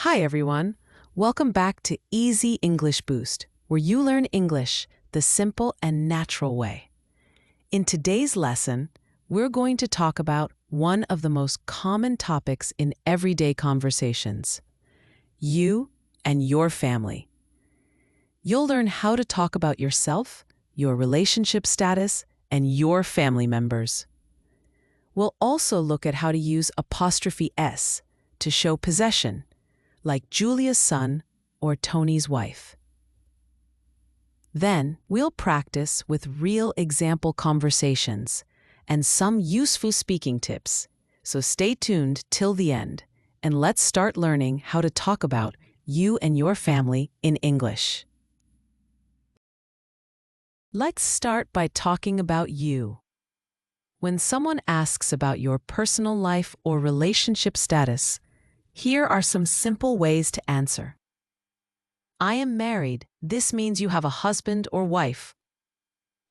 Hi, everyone. Welcome back to Easy English Boost, where you learn English the simple and natural way. In today's lesson, we're going to talk about one of the most common topics in everyday conversations: you and your family. You'll learn how to talk about yourself, your relationship status, and your family members. We'll also look at how to use apostrophe S to show possession, like Julia's son or Tony's wife. Then, we'll practice with real example conversations and some useful speaking tips. So stay tuned till the end, and let's start learning how to talk about you and your family in English. Let's start by talking about you. When someone asks about your personal life or relationship status, here are some simple ways to answer. I am married. This means you have a husband or wife.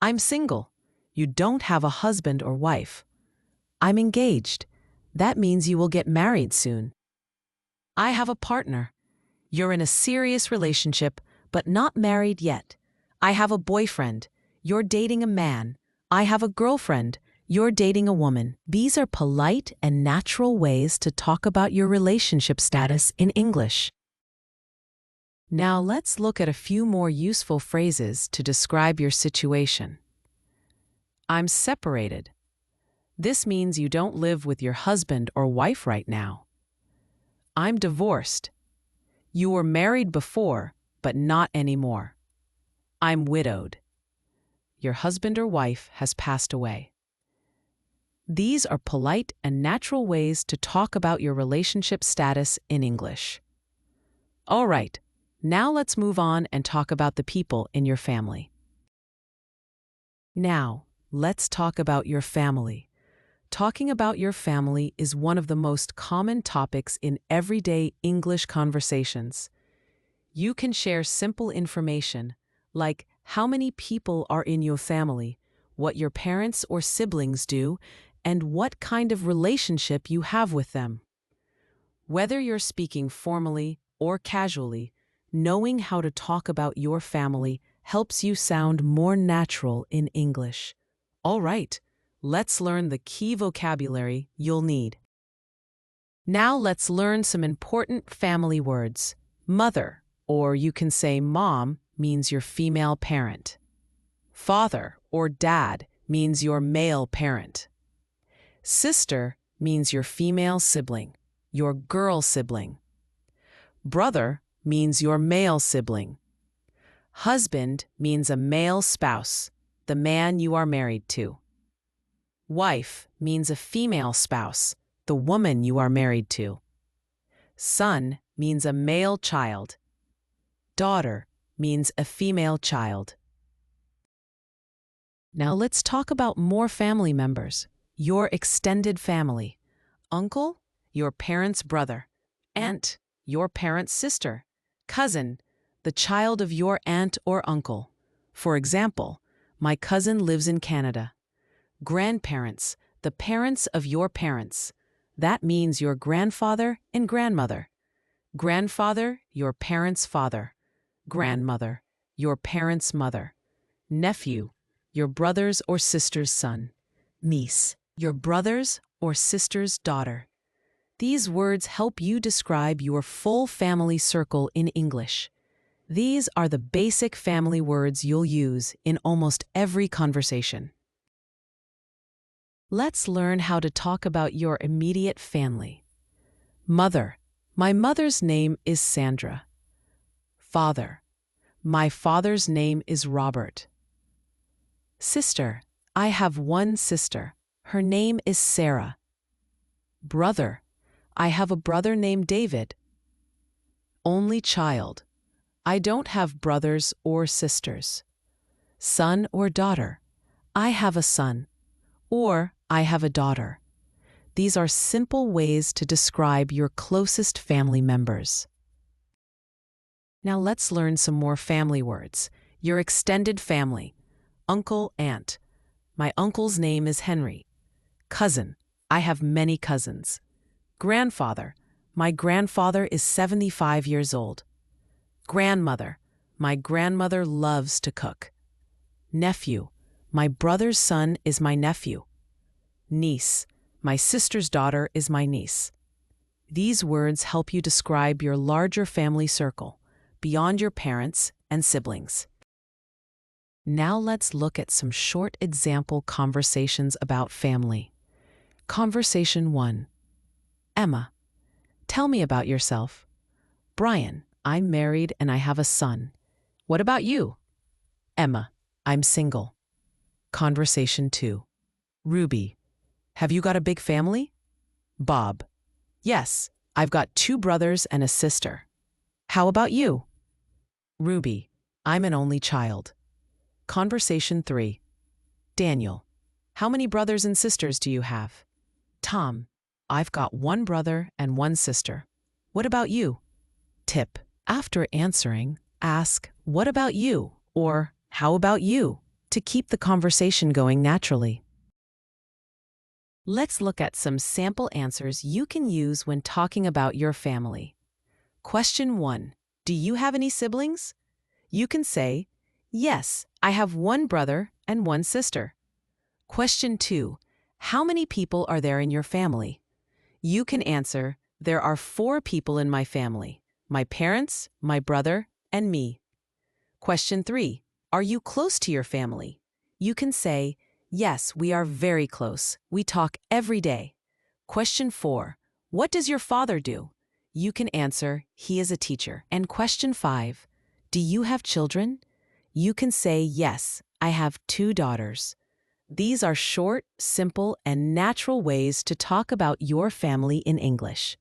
I'm single. You don't have a husband or wife. I'm engaged. That means you will get married soon. I have a partner. You're in a serious relationship, but not married yet. I have a boyfriend. You're dating a man. I have a girlfriend. You're dating a woman. These are polite and natural ways to talk about your relationship status in English. Now let's look at a few more useful phrases to describe your situation. I'm separated. This means you don't live with your husband or wife right now. I'm divorced. You were married before, but not anymore. I'm widowed. Your husband or wife has passed away. These are polite and natural ways to talk about your relationship status in English. All right, now let's move on and talk about the people in your family. Now, let's talk about your family. Talking about your family is one of the most common topics in everyday English conversations. You can share simple information, like how many people are in your family, what your parents or siblings do, and what kind of relationship you have with them. Whether you're speaking formally or casually, knowing how to talk about your family helps you sound more natural in English. All right, let's learn the key vocabulary you'll need. Now let's learn some important family words. Mother, or you can say mom, means your female parent. Father or dad means your male parent. Sister means your female sibling, your girl sibling. Brother means your male sibling. Husband means a male spouse, the man you are married to. Wife means a female spouse, the woman you are married to. Son means a male child. Daughter means a female child. Now let's talk about more family members. Your extended family. Uncle, your parents' brother. Aunt, your parents' sister. Cousin, the child of your aunt or uncle. For example, my cousin lives in Canada. Grandparents, the parents of your parents. That means your grandfather and grandmother. Grandfather, your parents' father. Grandmother, your parents' mother. Nephew, your brother's or sister's son. Niece, your brother's or sister's daughter. These words help you describe your full family circle in English. These are the basic family words you'll use in almost every conversation. Let's learn how to talk about your immediate family. Mother, my mother's name is Sandra. Father, my father's name is Robert. Sister, I have one sister. Her name is Sarah. Brother, I have a brother named David. Only child, I don't have brothers or sisters. Son or daughter, I have a son. Or I have a daughter. These are simple ways to describe your closest family members. Now let's learn some more family words. Your extended family. Uncle, aunt. My uncle's name is Henry. Cousin. I have many cousins. Grandfather. My grandfather is 75 years old. Grandmother. My grandmother loves to cook. Nephew. My brother's son is my nephew. Niece. My sister's daughter is my niece. These words help you describe your larger family circle, beyond your parents and siblings. Now let's look at some short example conversations about family. Conversation 1. Emma, tell me about yourself. Brian, I'm married and I have a son. What about you? Emma, I'm single. Conversation 2. Ruby, have you got a big family? Bob, yes, I've got 2 brothers and a sister. How about you? Ruby, I'm an only child. Conversation 3. Daniel, how many brothers and sisters do you have? Tom, I've got 1 brother and 1 sister. What about you? Tip, after answering, ask, what about you? Or, how about you? To keep the conversation going naturally. Let's look at some sample answers you can use when talking about your family. Question 1. Do you have any siblings? You can say, yes, I have 1 brother and 1 sister. Question 2. How many people are there in your family? You can answer, there are 4 people in my family. My parents, my brother, and me. Question 3. Are you close to your family? You can say, yes, we are very close. We talk every day. Question 4. What does your father do? You can answer, he is a teacher. And question 5. Do you have children? You can say, yes, I have 2 daughters. These are short, simple, and natural ways to talk about your family in English.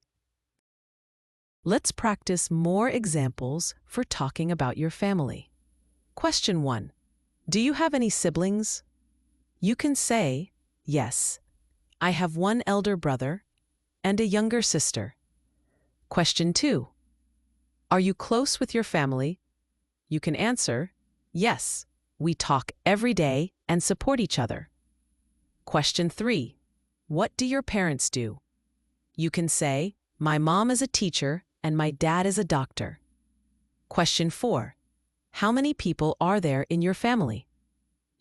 Let's practice more examples for talking about your family. Question 1. Do you have any siblings? You can say, yes, I have 1 elder brother and a younger sister. Question 2. Are you close with your family? You can answer, yes, we talk every day and support each other. Question 3. What do your parents do? You can say, my mom is a teacher and my dad is a doctor. Question 4. How many people are there in your family?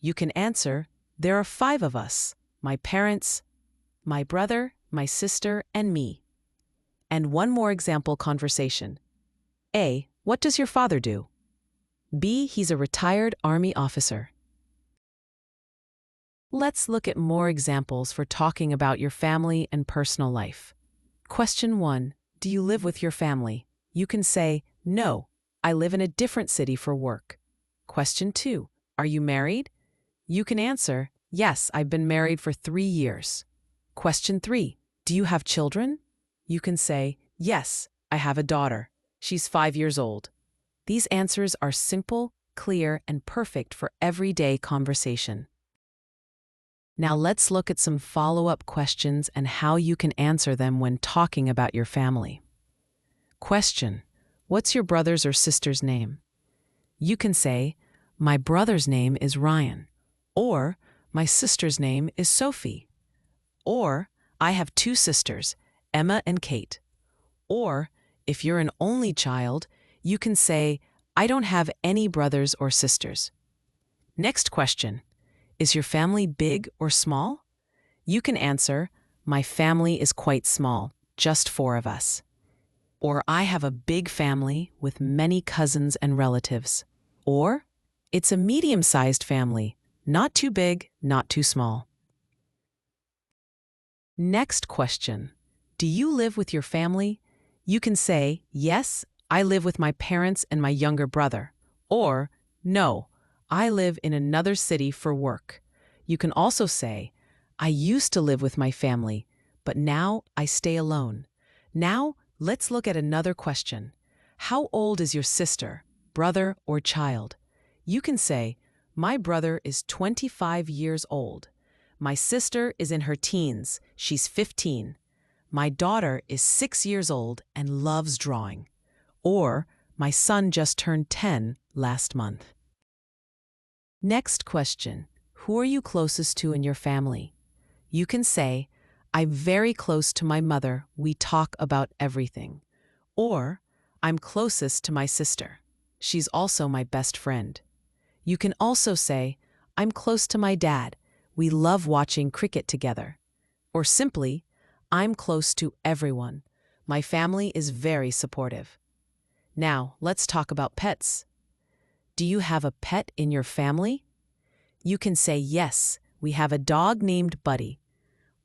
You can answer, there are 5 of us, my parents, my brother, my sister, and me. And one more example conversation. A. What does your father do? B. He's a retired Army officer. Let's look at more examples for talking about your family and personal life. Question 1. Do you live with your family? You can say, no, I live in a different city for work. Question 2. Are you married? You can answer, yes, I've been married for 3 years. Question 3. Do you have children? You can say, yes, I have a daughter. She's 5 years old. These answers are simple, clear, and perfect for everyday conversation. Now let's look at some follow-up questions and how you can answer them when talking about your family. Question: what's your brother's or sister's name? You can say, my brother's name is Ryan, or my sister's name is Sophie, or I have 2 sisters, Emma and Kate. Or, if you're an only child, you can say, I don't have any brothers or sisters. Next question: is your family big or small? You can answer, my family is quite small, just 4 of us. Or I have a big family with many cousins and relatives. Or, it's a medium-sized family, not too big, not too small. Next question: do you live with your family? You can say, yes, I live with my parents and my younger brother. Or, no, I live in another city for work. You can also say, I used to live with my family, but now I stay alone. Now, let's look at another question. How old is your sister, brother, or child? You can say, my brother is 25 years old. My sister is in her teens, she's 15. My daughter is 6 years old and loves drawing. Or, my son just turned 10 last month. Next question: who are you closest to in your family? You can say, I'm very close to my mother. We talk about everything. Or, I'm closest to my sister. She's also my best friend. You can also say, I'm close to my dad. We love watching cricket together. Or simply, I'm close to everyone. My family is very supportive. Now, let's talk about pets. Do you have a pet in your family? You can say, yes, we have a dog named Buddy.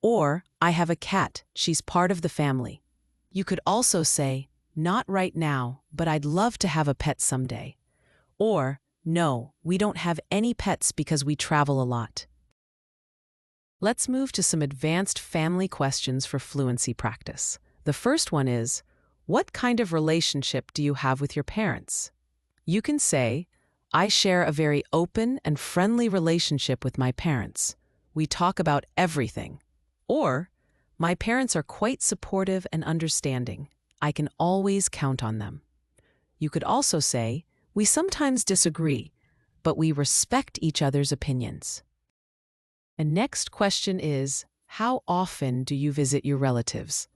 Or, I have a cat, she's part of the family. You could also say, not right now, but I'd love to have a pet someday. Or, no, we don't have any pets because we travel a lot. Let's move to some advanced family questions for fluency practice. The first one is, what kind of relationship do you have with your parents? You can say, I share a very open and friendly relationship with my parents. We talk about everything. Or, my parents are quite supportive and understanding. I can always count on them. You could also say, we sometimes disagree, but we respect each other's opinions. And next question is, how often do you visit your relatives?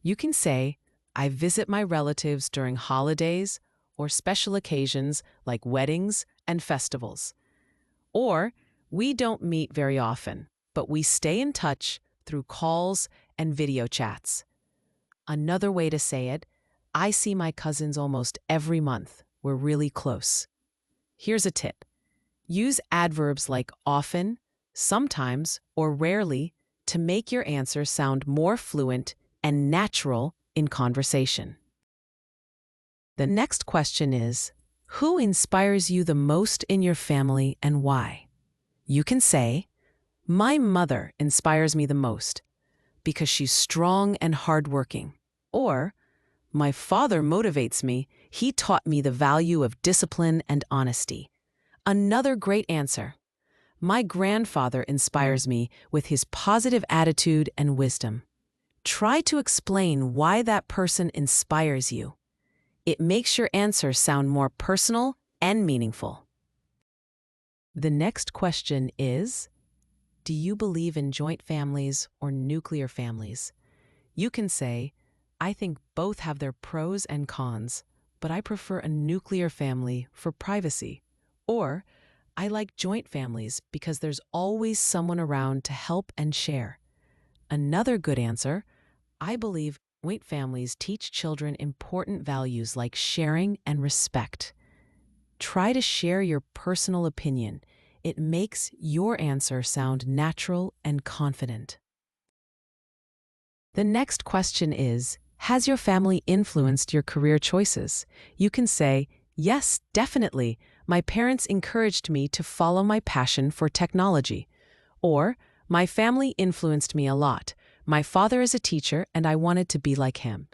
You can say, I visit my relatives during holidays or special occasions like weddings and festivals. Or, we don't meet very often, but we stay in touch through calls and video chats. Another way to say it, I see my cousins almost every month. We're really close. Here's a tip. Use adverbs like often, sometimes, or rarely to make your answer sound more fluent and natural in conversation. The next question is, who inspires you the most in your family and why? You can say, my mother inspires me the most because she's strong and hardworking. Or, my father motivates me. He taught me the value of discipline and honesty. Another great answer. My grandfather inspires me with his positive attitude and wisdom. Try to explain why that person inspires you. It makes your answer sound more personal and meaningful. The next question is, do you believe in joint families or nuclear families? You can say, I think both have their pros and cons, but I prefer a nuclear family for privacy. Or, I like joint families because there's always someone around to help and share. Another good answer, I believe joint families teach children important values like sharing and respect. Try to share your personal opinion. It makes your answer sound natural and confident. The next question is, has your family influenced your career choices? You can say, yes, definitely. My parents encouraged me to follow my passion for technology. Or, my family influenced me a lot. My father is a teacher and I wanted to be like him.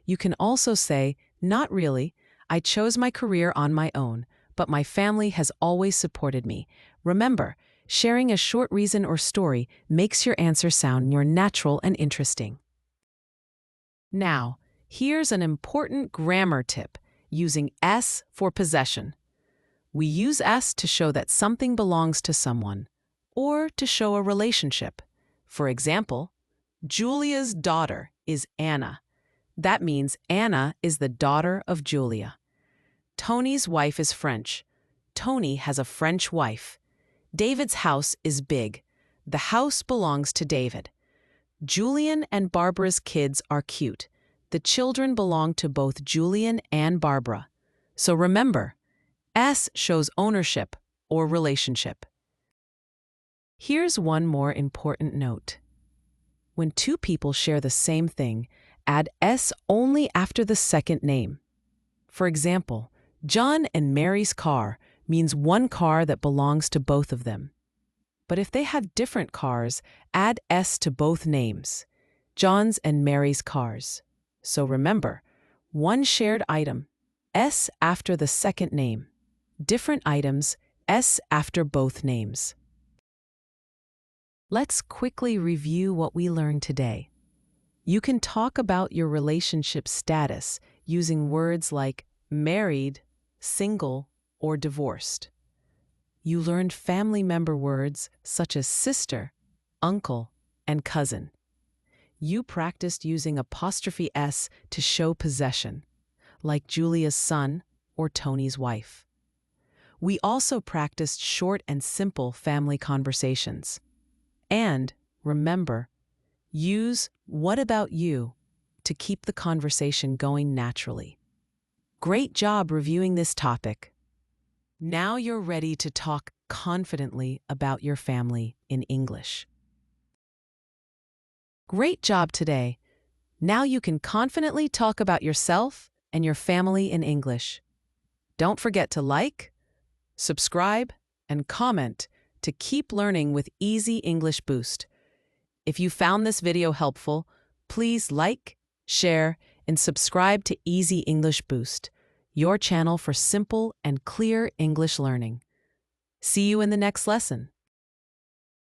You can also say, not really. I chose my career on my own, but my family has always supported me. Remember, sharing a short reason or story makes your answer sound more natural and interesting. Now, here's an important grammar tip, using s for possession. We use s to show that something belongs to someone, or to show a relationship. For example, Julia's daughter is Anna. That means Anna is the daughter of Julia. Tony's wife is French. Tony has a French wife. David's house is big. The house belongs to David. Julian and Barbara's kids are cute. The children belong to both Julian and Barbara. So remember, S shows ownership or relationship. Here's one more important note. When two people share the same thing, add S only after the second name. For example, John and Mary's car means one car that belongs to both of them. But if they have different cars, add S to both names, John's and Mary's cars. So remember, one shared item, S after the second name. Different items, S after both names. Let's quickly review what we learned today. You can talk about your relationship status using words like married, single, or divorced. You learned family member words such as sister, uncle, and cousin. You practiced using apostrophe S to show possession, like Julia's son or Tony's wife. We also practiced short and simple family conversations. And remember, use "what about you" to keep the conversation going naturally. Great job reviewing this topic. Now you're ready to talk confidently about your family in English. Great job today. Now you can confidently talk about yourself and your family in English. Don't forget to like, subscribe, and comment to keep learning with Easy English Boost. If you found this video helpful, please like, share, and subscribe to Easy English Boost, your channel for simple and clear English learning. See you in the next lesson.